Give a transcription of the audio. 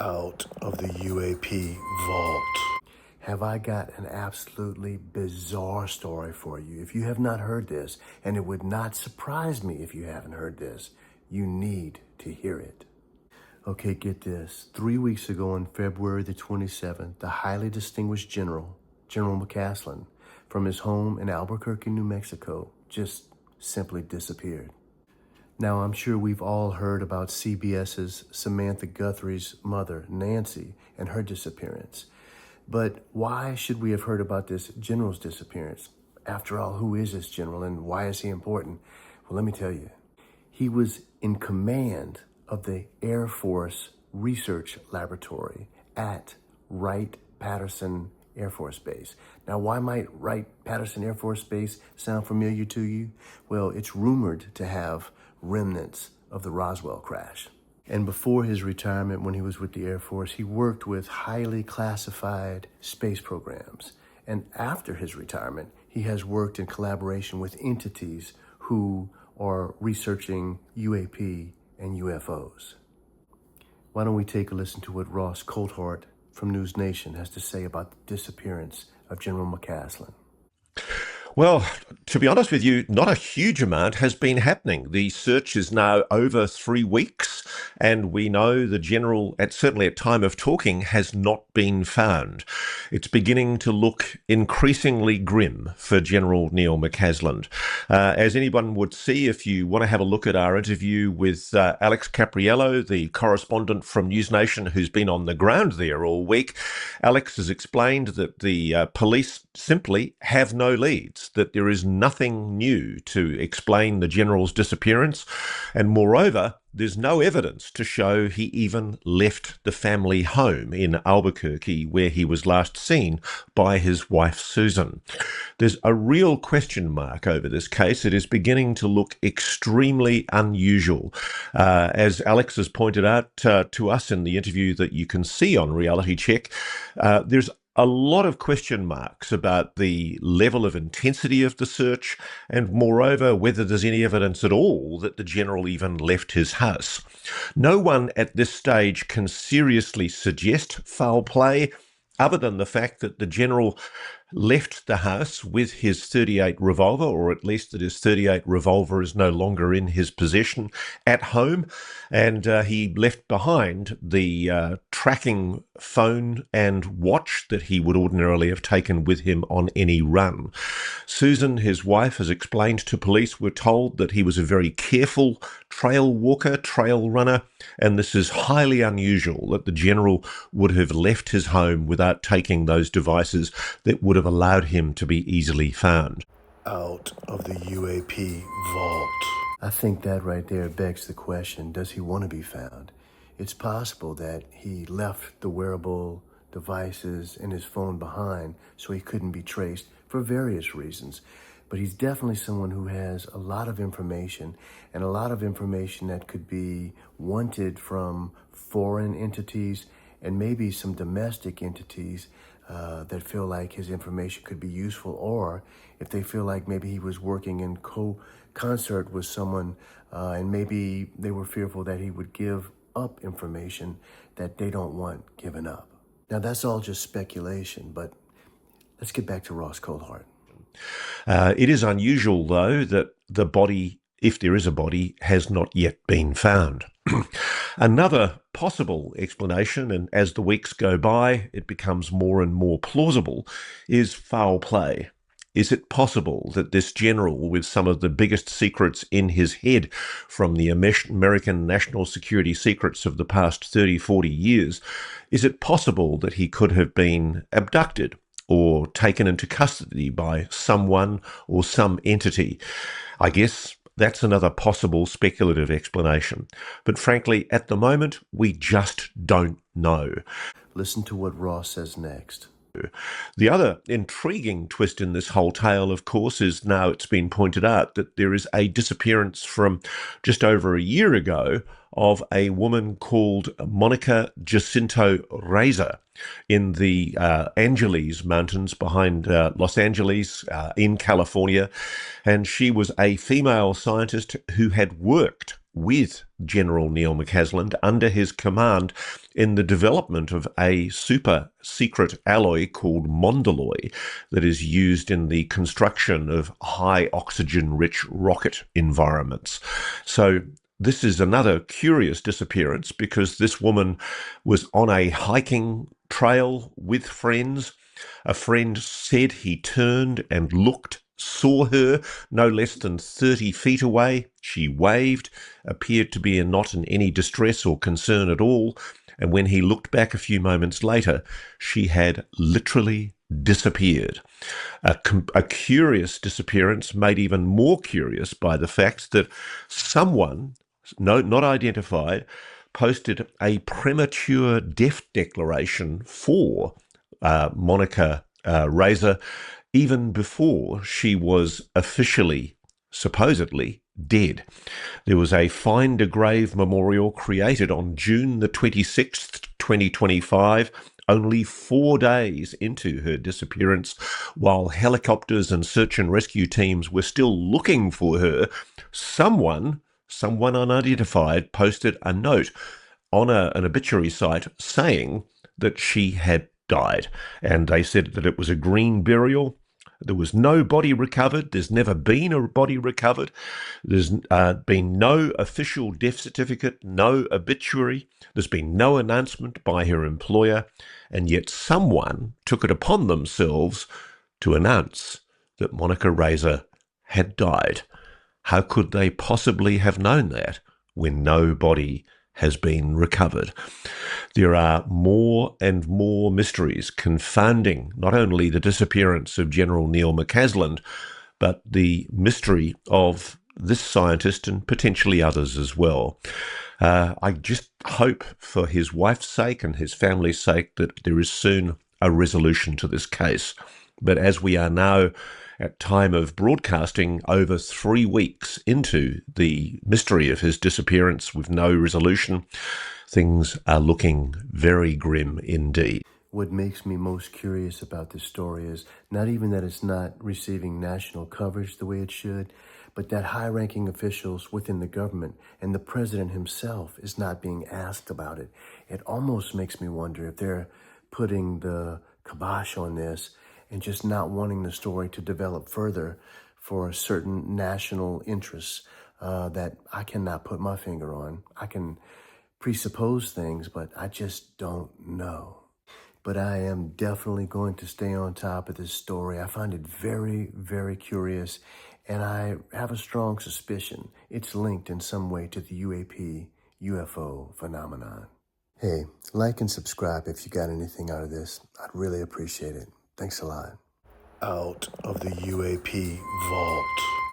Out of the UAP vault. Have I got an absolutely bizarre story for you? If you have not heard this, and it would not surprise me if you haven't heard this, you need to hear it. Okay, get this. 3 weeks ago on February the 27th, the highly distinguished General McCasland, from his home in Albuquerque, New Mexico, just simply disappeared. Now, I'm sure we've all heard about CBS's Samantha Guthrie's mother, Nancy, and her disappearance. But why should we have heard about this general's disappearance? After all, who is this general and why is he important? Well, let me tell you. He was in command of the Air Force Research Laboratory at Wright-Patterson Air Force Base. Now, why might Wright-Patterson Air Force Base sound familiar to you? Well, it's rumored to have remnants of the Roswell crash. And before his retirement, when he was with the Air Force, he worked with highly classified space programs. And after his retirement, he has worked in collaboration with entities who are researching UAP and UFOs. Why don't we take a listen to what Ross Coulthart from News Nation has to say about the disappearance of General McCasland. Well, to be honest with you, not a huge amount has been happening. The search is now over 3 weeks, and we know the general, certainly at time of talking, has not been found. It's beginning to look increasingly grim for General Neil McCasland. As anyone would see, if you want to have a look at our interview with Alex Capriello, the correspondent from News Nation who's been on the ground there all week, Alex has explained that the police simply have no leads, that there is nothing new to explain the general's disappearance, and moreover, there's no evidence to show he even left the family home in Albuquerque where he was last seen by his wife Susan. There's a real question mark over this case. It is beginning to look extremely unusual. As Alex has pointed out to us in the interview that you can see on Reality Check, there's a lot of question marks about the level of intensity of the search and, moreover, whether there's any evidence at all that the general even left his house. No one at this stage can seriously suggest foul play other than the fact that the general left the house with his .38 revolver, or at least that his .38 revolver is no longer in his possession at home, and he left behind the tracking phone and watch that he would ordinarily have taken with him on any run. Susan, his wife, has explained to police, we're told, that he was a very careful trail walker, trail runner, and this is highly unusual that the general would have left his home without taking those devices that would have allowed him to be easily found. Out of the UAP vault. I think that right there begs the question, does he want to be found? It's possible that he left the wearable devices and his phone behind so he couldn't be traced for various reasons. But he's definitely someone who has a lot of information, and a lot of information that could be wanted from foreign entities and maybe some domestic entities that feel like his information could be useful, or if they feel like maybe he was working in concert with someone and maybe they were fearful that he would give up information that they don't want given up. Now, that's all just speculation, but let's get back to Ross Coulthart. It is unusual, though, that the body, if there is a body, has not yet been found. Another possible explanation, and as the weeks go by, it becomes more and more plausible, is foul play. Is it possible that this general, with some of the biggest secrets in his head from the American national security secrets of the past 30, 40 years, is it possible that he could have been abducted or taken into custody by someone or some entity? I guess that's another possible speculative explanation. But frankly, at the moment, we just don't know. Listen to what Ross says next. The other intriguing twist in this whole tale, of course, is now it's been pointed out that there is a disappearance from just over a year ago of a woman called Monica Jacinto Reza in the Angeles Mountains behind Los Angeles in California. And she was a female scientist who had worked with General Neil McCasland under his command in the development of a super secret alloy called Mondelloy that is used in the construction of high oxygen-rich rocket environments. So this is another curious disappearance because this woman was on a hiking trail with friends. A friend said he turned and looked, saw her no less than 30 feet away. She waved, appeared to be not in any distress or concern at all, and when he looked back a few moments later, she had literally disappeared. A curious disappearance made even more curious by the fact that someone, not identified, posted a premature death declaration for Monica Razor even before she was officially, supposedly, dead. There was a Find a Grave memorial created on June the 26th, 2025, only 4 days into her disappearance, while helicopters and search and rescue teams were still looking for her. Someone unidentified posted a note on an obituary site saying that she had died, and they said that it was a green burial. There was no body recovered. There's never been a body recovered. There's been no official death certificate, no obituary. There's been no announcement by her employer, and yet someone took it upon themselves to announce that Monica Razor had died. How could they possibly have known that when no body has been recovered? There are more and more mysteries confounding not only the disappearance of General Neil McCasland, but the mystery of this scientist and potentially others as well. I just hope for his wife's sake and his family's sake that there is soon a resolution to this case. But as we are now at time of broadcasting over 3 weeks into the mystery of his disappearance with no resolution, things are looking very grim indeed. What makes me most curious about this story is not even that it's not receiving national coverage the way it should, but that high-ranking officials within the government and the president himself is not being asked about it. It almost makes me wonder if they're putting the kibosh on this and just not wanting the story to develop further for certain national interests that I cannot put my finger on. I can presuppose things, but I just don't know. But I am definitely going to stay on top of this story. I find it very, very curious, and I have a strong suspicion it's linked in some way to the UFO phenomenon. Hey, like and subscribe if you got anything out of this. I'd really appreciate it. Thanks a lot. Out of the UAP vault.